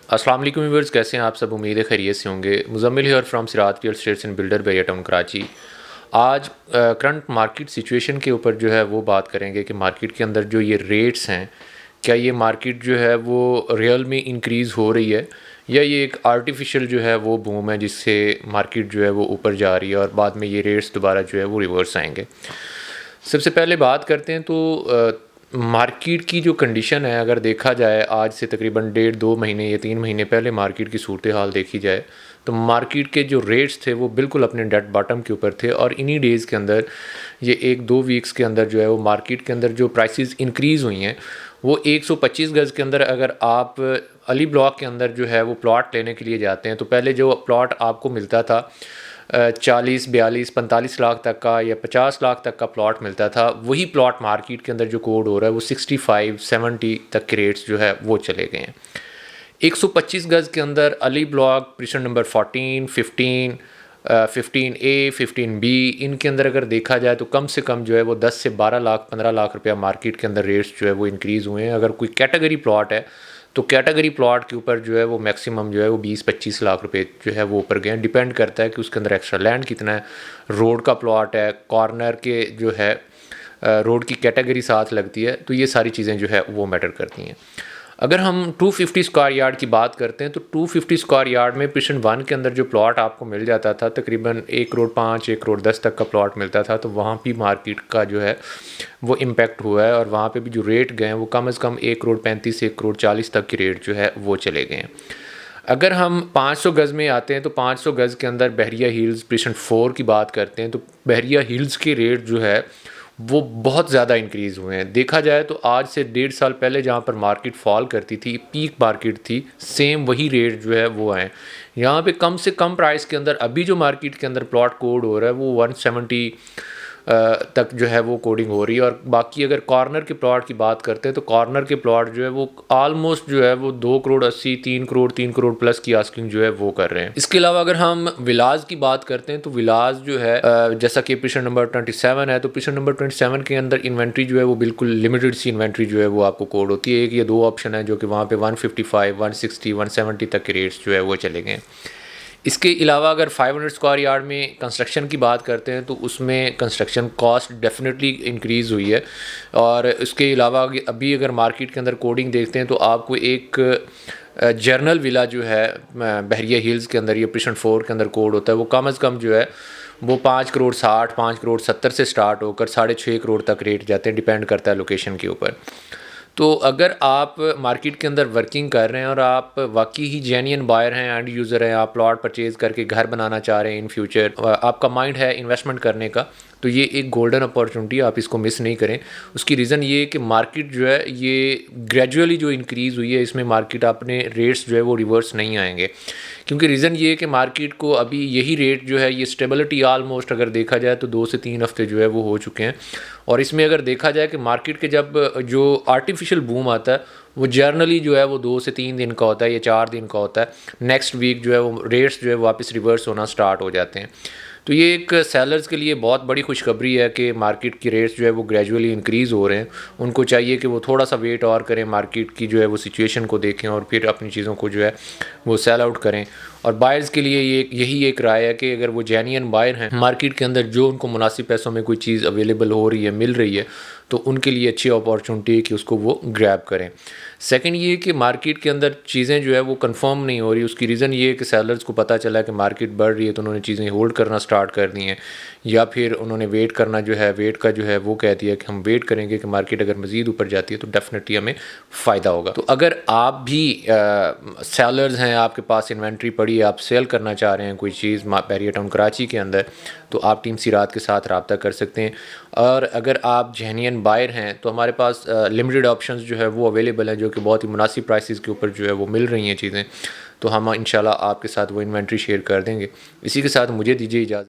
अस्सलाम वालेकुम व्यूअर्स, कैसे हैं आप सब। उम्मीद है खैरियत से होंगे। Muzammil here from Sirat real estates and builder Bahria town Karachi. आज करंट मार्केट सिचुएशन के ऊपर जो है वो बात करेंगे कि मार्केट के अंदर जो ये रेट्स हैं, क्या ये मार्केट जो है वो रियल में इंक्रीज़ हो रही है या ये एक आर्टिफिशियल जो है वो बूम है जिससे मार्केट जो है वो ऊपर जा रही है और बाद में ये रेट्स दोबारा जो है वो रिवर्स आएंगे। सबसे पहले बात करते हैं तो मार्केट की जो कंडीशन है, अगर देखा जाए आज से तकरीबन 1.5-2 महीने या 3 महीने पहले मार्केट की सूरत हाल देखी जाए तो मार्केट के जो रेट्स थे वो बिल्कुल अपने डेड बॉटम के ऊपर थे और इन्हीं डेज़ के अंदर ये 1-2 वीक्स के अंदर जो है वो मार्केट के अंदर जो प्राइसेस इंक्रीज़ हुई हैं वो 125 गज़ के अंदर अगर आप अली ब्लॉक के अंदर जो है वो प्लॉट लेने के लिए जाते हैं तो पहले जो प्लॉट आपको मिलता था 40, 42, 45 लाख तक का या 50 लाख तक का प्लॉट मिलता था, वही प्लॉट मार्केट के अंदर जो कोड हो रहा है वो 65-70 तक के रेट्स जो है वो चले गए हैं। 125 गज़ के अंदर Ali block प्रीशन number 14, 15, 15A, 15B, इनके अंदर अगर देखा जाए तो कम से कम जो है वो 10 से 12 लाख 15 लाख रुपया मार्केट के अंदर रेट्स जो है वो इंक्रीज़ हुए हैं। अगर कोई कैटेगरी प्लॉट है तो कैटेगरी प्लॉट के ऊपर जो है वो मैक्सिमम जो है वो 20-25 लाख रुपए जो है वो ऊपर गए हैं। डिपेंड करता है कि उसके अंदर एक्स्ट्रा लैंड कितना है, रोड का प्लॉट है, कॉर्नर के जो है रोड की कैटेगरी साथ लगती है, तो ये सारी चीज़ें जो है वो मैटर करती हैं। अगर हम 250 स्क्वायर यार्ड की बात करते हैं तो 250 स्क्वायर यार्ड में प्रीशन 1 के अंदर जो प्लॉट आपको मिल जाता था तकरीबन 1.5 करोड़ 1 करोड़ 10 तक का प्लॉट मिलता था, तो वहाँ भी मार्केट का जो है वो इम्पैक्ट हुआ है और वहाँ पे भी जो रेट गए हैं वो कम से कम 1 करोड़ 35 से 1 करोड़ 40 तक के रेट जो है वो चले गए हैं। अगर हम 500 गज़ में आते हैं तो 500 गज़ के अंदर बहरिया हिल्स प्रीशन 4 की बात करते हैं तो बहरिया हिल्स के रेट जो है वो बहुत ज़्यादा इंक्रीज़ हुए हैं। देखा जाए तो आज से 1.5 साल पहले जहाँ पर मार्केट फॉल करती थी, पीक मार्केट थी, सेम वही रेट जो है वो आए। यहाँ पे कम से कम प्राइस के अंदर अभी जो मार्केट के अंदर प्लॉट कोड हो रहा है वो 170 तक जो है वो कोडिंग हो रही है। और बाकी अगर कॉर्नर के प्लॉट की बात करते हैं तो कॉर्नर के प्लॉट जो है वो आलमोस्ट जो है वो 2 करोड़ 80, 3 करोड़ प्लस की आस्किंग जो है वो कर रहे हैं। इसके अलावा अगर हम विलाज की बात करते हैं तो विलाज जो है जैसा कि पिशन नंबर 27 है तो पिशन नंबर 27 के अंदर इन्वेंट्री जो है वो बिल्कुल लिमिटेड सी इन्वेंट्री जो है वो आपको कोड होती है। एक या दो ऑप्शन है जो कि वहाँ पे 155, 160, 170 तक के रेट्स जो है वो चले गए हैं। इसके अलावा अगर 500 स्क्वायर यार्ड में कंस्ट्रक्शन की बात करते हैं तो उसमें कंस्ट्रक्शन कॉस्ट डेफिनेटली इंक्रीज़ हुई है। और इसके अलावा अभी अगर मार्केट के अंदर कोडिंग देखते हैं तो आपको एक जर्नल विला जो है बहरिया हिल्स के अंदर, ये प्रीशन 4 के अंदर कोड होता है, वो कम से कम जो है वो 5 करोड़ 60, 5 करोड़ 70 से स्टार्ट होकर 6.5 करोड़ तक रेट जाते हैं। डिपेंड करता है लोकेशन के ऊपर। तो अगर आप मार्केट के अंदर वर्किंग कर रहे हैं और आप वाकई ही जेन्युइन बायर हैं, एंड यूज़र हैं, आप प्लॉट परचेज़ करके घर बनाना चाह रहे हैं इन फ्यूचर, आपका माइंड है इन्वेस्टमेंट करने का, तो ये एक गोल्डन अपॉर्चुनिटी, आप इसको मिस नहीं करें। उसकी रीज़न ये है कि मार्केट जो है ये ग्रेजुअली जो इंक्रीज़ हुई है इसमें मार्केट अपने रेट्स जो है वो रिवर्स नहीं आएंगे, क्योंकि रीज़न ये है कि मार्केट को अभी यही रेट जो है ये स्टेबिलिटी ऑलमोस्ट अगर देखा जाए तो 2 से 3 हफ्ते जो है वो हो चुके हैं। और इसमें अगर देखा जाए कि मार्केट के जब जो आर्टिफिशियल बूम आता है वो जर्नली जो है वो 2 से 3 दिन का होता है या 4 दिन का होता है। नेक्स्ट वीक जो है वो रेट्स जो है वापस रिवर्स होना स्टार्ट हो जाते हैं। तो ये एक सेलर्स के लिए बहुत बड़ी खुशखबरी है कि मार्केट की रेट्स जो है वो ग्रेजुअली इंक्रीज़ हो रहे हैं। उनको चाहिए कि वो थोड़ा सा वेट और करें, मार्केट की जो है वो सिचुएशन को देखें और फिर अपनी चीज़ों को जो है वो सेल आउट करें। और बायर्स के लिए यही एक राय है कि अगर वो जेन्युइन बायर हैं, मार्केट के अंदर जो उनको मुनासिब पैसों में कोई चीज़ अवेलेबल हो रही है, मिल रही है, तो उनके लिए अच्छी अपॉर्चुनिटी है कि उसको वो ग्रैब करें। सेकंड ये कि मार्केट के अंदर चीज़ें जो है वो कंफर्म नहीं हो रही, उसकी रीज़न ये है कि सेलर्स को पता चला कि मार्केट बढ़ रही है तो उन्होंने चीज़ें होल्ड करना स्टार्ट कर दी हैं, या फिर उन्होंने वेट करना जो है, वेट का जो है वो कह दिया कि हम वेट करेंगे कि मार्केट अगर मज़ीद ऊपर जाती है तो डेफिनेटली हमें फ़ायदा होगा। तो अगर आप भी सेलर्स हैं, आपके पास इन्वेंट्री पड़ी है, आप सेल करना चाह रहे हैं कोई चीज़ बैरिया टाउन कराची के अंदर, तो आप टीम सिरात के साथ रब्ता कर सकते हैं। और अगर आप जेन्युइन बायर हैं तो हमारे पास लिमिटेड ऑप्शंस जो है वो अवेलेबल हैं, जो कि बहुत ही मुनासिब प्राइसेस के ऊपर जो है वो मिल रही हैं चीज़ें। तो हम इंशाल्लाह आपके साथ वो इन्वेंट्री शेयर कर देंगे। इसी के साथ मुझे दीजिए इजाज़त।